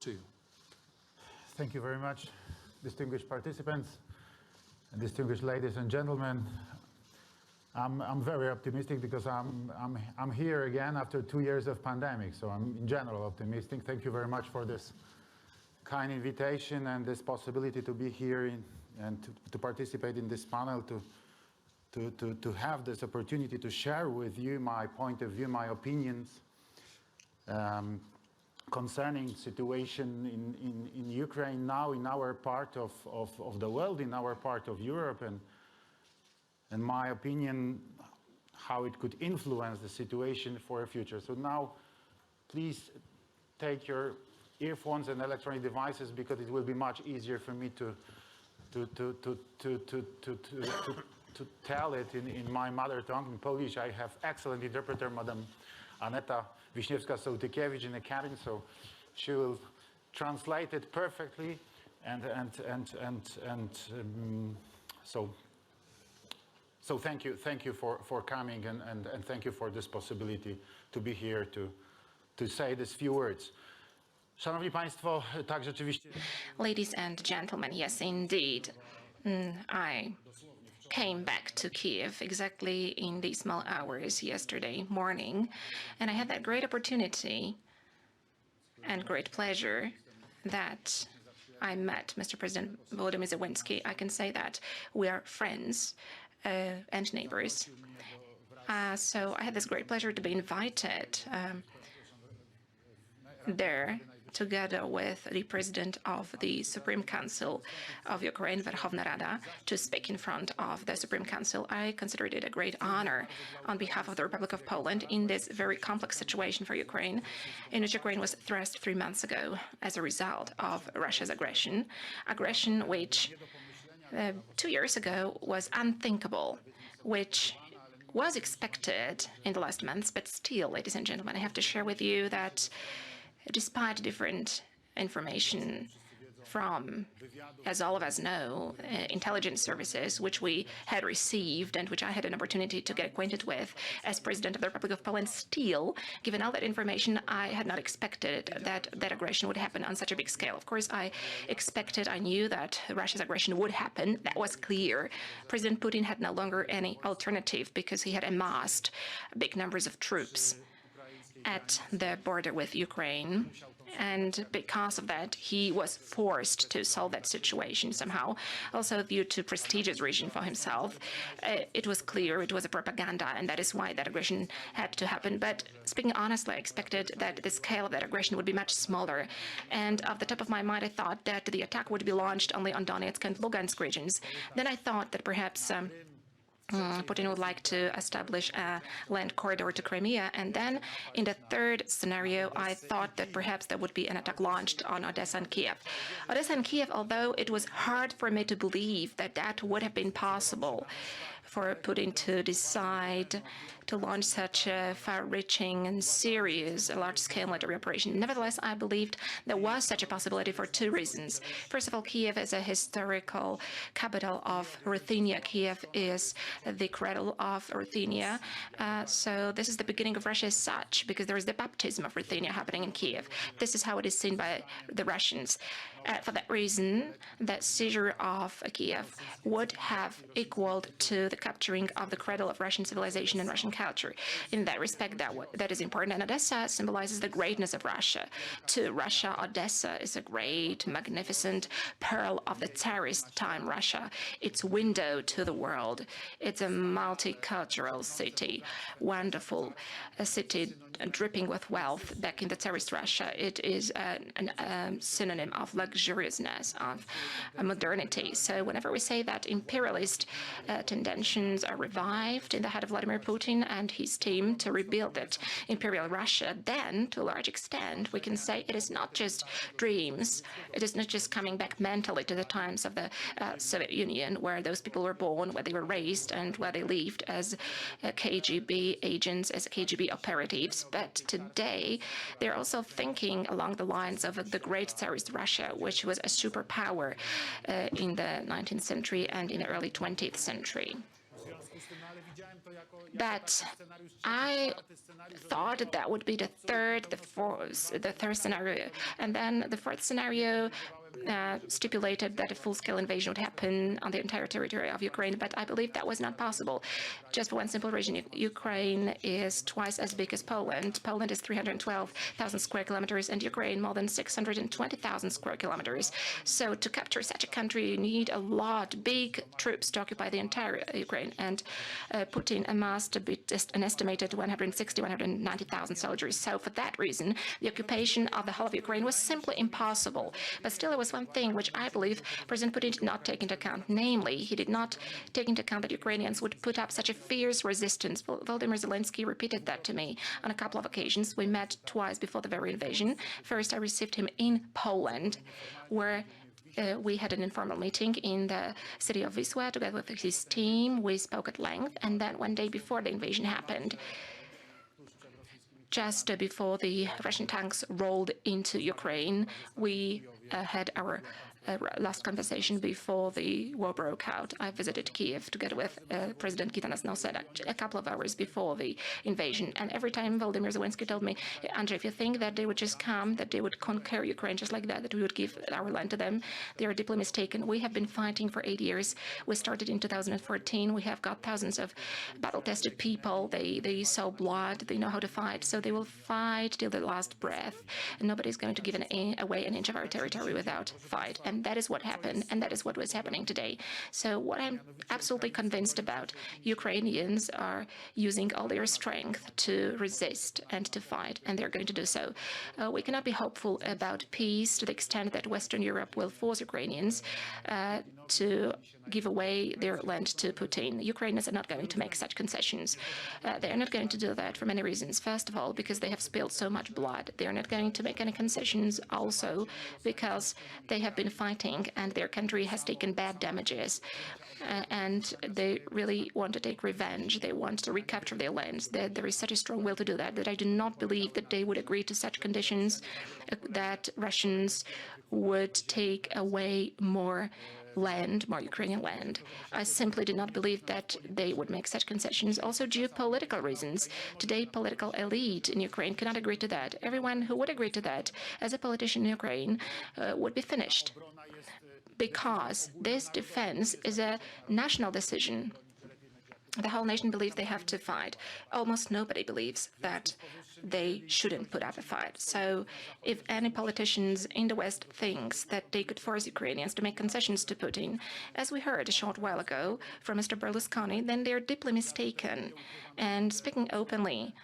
to you. Thank you very much, distinguished participants and distinguished ladies and gentlemen. I'm very optimistic because I'm here again after 2 years of pandemic, so I'm in general optimistic. Thank you very much for this kind invitation and this possibility to be here and to participate in this panel, to have this opportunity to share with you my point of view, my opinions concerning situation in Ukraine now, in our part of the world, in our part of Europe, and my opinion, how it could influence the situation for the future. So now, please take your earphones and electronic devices because it will be much easier for me to tell it in my mother tongue, in Polish. I have excellent interpreter, Madam Aneta Wiśniewska-Sołtykiewicz in the cabin, so she will translate it perfectly, so thank you for coming and thank you for this possibility to be here to say these few words. Szanowni Państwo, tak rzeczywiście. Ladies and gentlemen, yes, indeed. I came back to Kiev exactly in these small hours yesterday morning, and I had that great opportunity and great pleasure that I met Mr. President Volodymyr Zelensky. I can say that we are friends and neighbors. So I had this great pleasure to be invited there together with the President of the Supreme Council of Ukraine, Verkhovna Rada, to speak in front of the Supreme Council. I considered it a great honor on behalf of the Republic of Poland in this very complex situation for Ukraine, in which Ukraine was thrust 3 months ago as a result of Russia's aggression which 2 years ago was unthinkable, which was expected in the last months, but still, ladies and gentlemen, I have to share with you that despite different information from, as all of us know, intelligence services, which we had received and which I had an opportunity to get acquainted with as President of the Republic of Poland, still, given all that information, I had not expected that that aggression would happen on such a big scale. Of course, I knew that Russia's aggression would happen. That was clear. President Putin had no longer any alternative because he had amassed big numbers of troops at the border with Ukraine, and because of that, he was forced to solve that situation somehow. Also, due to prestigious reason for himself, it was clear it was a propaganda, and that is why that aggression had to happen. But speaking honestly, I expected that the scale of that aggression would be much smaller. And off the top of my mind, I thought that the attack would be launched only on Donetsk and Lugansk regions. Then I thought that perhaps Putin would like to establish a land corridor to Crimea. And then in the third scenario, I thought that perhaps there would be an attack launched on Odessa and Kiev. Odessa and Kiev, although it was hard for me to believe that that would have been possible for Putin to decide to launch such a far-reaching and serious, large-scale military operation. Nevertheless, I believed there was such a possibility for two reasons. First of all, Kiev is a historical capital of Ruthenia. Kiev is the cradle of Ruthenia. So this is the beginning of Russia as such, because there is the baptism of Ruthenia happening in Kiev. This is how it is seen by the Russians. For that reason, the seizure of Kiev would have equaled to the capturing of the cradle of Russian civilization and Russian culture. In that respect, that is important. And Odessa symbolizes the greatness of Russia. To Russia, Odessa is a great, magnificent pearl of the Tsarist time Russia. Its window to the world. It's a multicultural city, wonderful, a city dripping with wealth back in the Tsarist Russia. It is a synonym of luxuriousness, of modernity. So whenever we say that imperialist tendencies are revived in the head of Vladimir Putin and his team to rebuild it, imperial Russia, then to a large extent we can say it is not just dreams. It is not just coming back mentally to the times of the Soviet Union, where those people were born, where they were raised, and where they lived as KGB agents, as KGB operatives. But today they're also thinking along the lines of the great Tsarist Russia, which was a superpower in the 19th century and in the early 20th century. But I thought that would be the third scenario. And then the fourth scenario stipulated that a full-scale invasion would happen on the entire territory of Ukraine, but I believe that was not possible. Just for one simple reason, Ukraine is twice as big as Poland. Poland is 312,000 square kilometers, and Ukraine more than 620,000 square kilometers. So to capture such a country, you need a lot, big troops to occupy the entire Ukraine, and Putin amassed an estimated 160, 190,000 soldiers. So for that reason, the occupation of the whole of Ukraine was simply impossible. But still, there was one thing which I believe President Putin did not take into account. Namely, he did not take into account that Ukrainians would put up such a fierce resistance. Volodymyr Zelensky repeated that to me on a couple of occasions. We met twice before the very invasion. First, I received him in Poland, where we had an informal meeting in the city of Wisła together with his team. We spoke at length, and then one day before the invasion happened, just before the Russian tanks rolled into Ukraine, we had our last conversation before the war broke out. I visited Kiev together with President Gitanas Nausėda a couple of hours before the invasion. And every time Volodymyr Zelensky told me, Andrzej, if you think that they would just come, that they would conquer Ukraine just like that, that we would give our land to them, they are deeply mistaken. We have been fighting for 8 years. We started in 2014. We have got thousands of battle-tested people. They saw blood. They know how to fight. So they will fight till their last breath. And nobody's going to give away an inch of our territory without fight. And that is what happened, and that is what was happening today. So what I'm absolutely convinced about, Ukrainians are using all their strength to resist and to fight, and they're going to do so. We cannot be hopeful about peace to the extent that Western Europe will force Ukrainians to give away their land to Putin. Ukrainians are not going to make such concessions. They are not going to do that for many reasons. First of all, because they have spilled so much blood. They are not going to make any concessions also because they have been fighting and their country has taken bad damages. And they really want to take revenge. They want to recapture their lands. There is such a strong will to do that, that I do not believe that they would agree to such conditions, that Russians would take away more land, more Ukrainian land. I simply do not believe that they would make such concessions. Also, geopolitical reasons. Today, political elite in Ukraine cannot agree to that. Everyone who would agree to that as a politician in Ukraine would be finished, because this defense is a national decision. The whole nation believes they have to fight. Almost nobody believes that they shouldn't put up a fight. So if any politicians in the West thinks that they could force Ukrainians to make concessions to Putin, as we heard a short while ago from Mr. Berlusconi, then they're deeply mistaken. And speaking openly,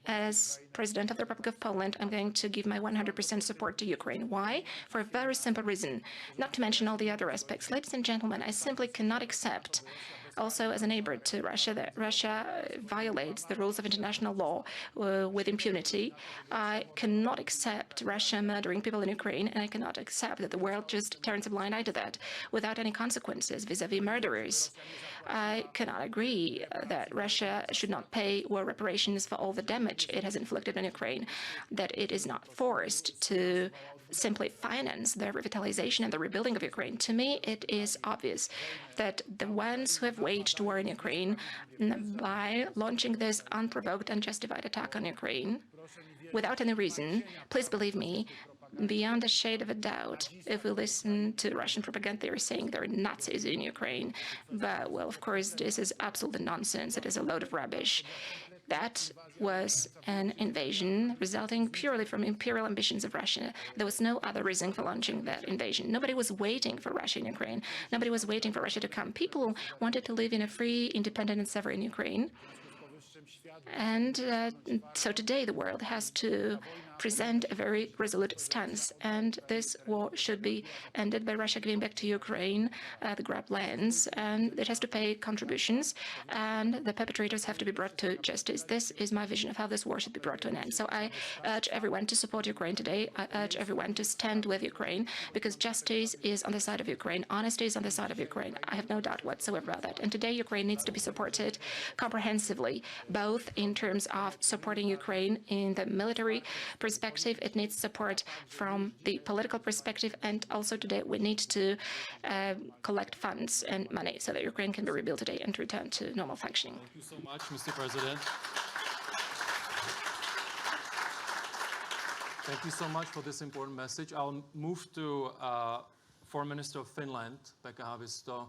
as President of the Republic of Poland, I'm going to give my 100% support to Ukraine. Why? For a very simple reason, not to mention all the other aspects. Ladies and gentlemen, I simply cannot accept, also as a neighbor to Russia, that Russia violates the rules of international law with impunity. I cannot accept Russia murdering people in Ukraine, and I cannot accept that the world just turns a blind eye to that without any consequences vis-à-vis murderers. I cannot agree that Russia should not pay war reparations for all the damage it has inflicted on Ukraine, that it is not forced to simply finance the revitalization and the rebuilding of Ukraine. To me, it is obvious that the ones who have waged war in Ukraine, by launching this unprovoked, unjustified attack on Ukraine, without any reason, please believe me, beyond a shade of a doubt, if we listen to Russian propaganda, they are saying there are Nazis in Ukraine. But, well, of course, this is absolutely nonsense. It is a load of rubbish. That was an invasion resulting purely from imperial ambitions of Russia. There was no other reason for launching that invasion. Nobody was waiting for Russia in Ukraine. Nobody was waiting for Russia to come. People wanted to live in a free, independent, and sovereign Ukraine. And so today the world has to present a very resolute stance, and this war should be ended by Russia giving back to Ukraine the grabbed lands, and it has to pay contributions, and the perpetrators have to be brought to justice. This is my vision of how this war should be brought to an end. So I urge everyone to support Ukraine today. I urge everyone to stand with Ukraine, because justice is on the side of Ukraine. Honesty is on the side of Ukraine. I have no doubt whatsoever about that. And today Ukraine needs to be supported comprehensively, both in terms of supporting Ukraine in the military perspective, it needs support from the political perspective, and also today we need to collect funds and money so that Ukraine can be rebuilt today and return to normal functioning. Thank you so much, Mr. President. Thank you so much for this important message. I'll move to Foreign Minister of Finland, Pekka Haavisto.